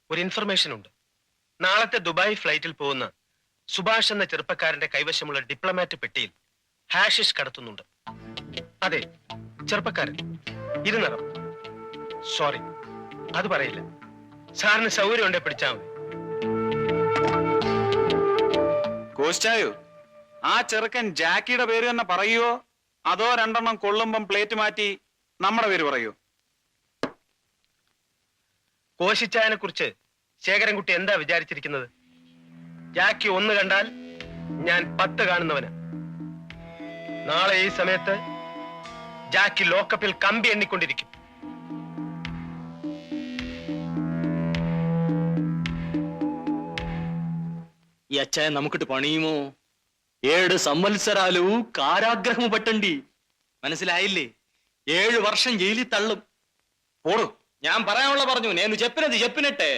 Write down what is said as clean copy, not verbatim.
ഒരു ഇൻഫർമേഷൻ ഉണ്ട്. നാളത്തെ ദുബായ് ഫ്ലൈറ്റിൽ പോകുന്ന സുഭാഷ് എന്ന ചെറുപ്പക്കാരന്റെ കൈവശമുള്ള ഡിപ്ലോമാറ്റ് പെട്ടിയിൽ ഹാഷിഷ് കടത്തുന്നുണ്ട്. അതെ, ചെറുപ്പക്കാരൻ, ഇരുനിറം. സോറി, അത് പറയില്ല. സാറിന് സൗകര്യം ഉണ്ടെ പിടിച്ചാൽ മതി. കോസ്റ്റായോ, ആ ചെറുക്കൻ ജാക്കിയുടെ പേര് തന്നെ പറയുവോ അതോ രണ്ടെണ്ണം കൊള്ളുമ്പം പ്ലേറ്റ് മാറ്റി നമ്മുടെ പേര് പറയൂ? കോശിച്ചായനെ കുറിച്ച് ശേഖരൻകുട്ടി എന്താ വിചാരിച്ചിരിക്കുന്നത്? ജാക്കി 1 കണ്ടാൽ ഞാൻ 10 കാണുന്നവന്. നാളെ ഈ സമയത്ത് ജാക്കി ലോക്കപ്പിൽ കമ്പി എണ്ണിക്കൊണ്ടിരിക്കും. ఈ అచ్చాయ నమ్మకటి పణియుమో 7 సంవత్సరాలు కారాగ్రహము పట్టండి. മനസ്സിലായില്ലേ? 7 വർഷം ജയിലിൽ തള്ളും. പോടൂ, ഞാൻ പറയാനുള്ള പറഞ്ഞു. నేను చెప్పినట్టే.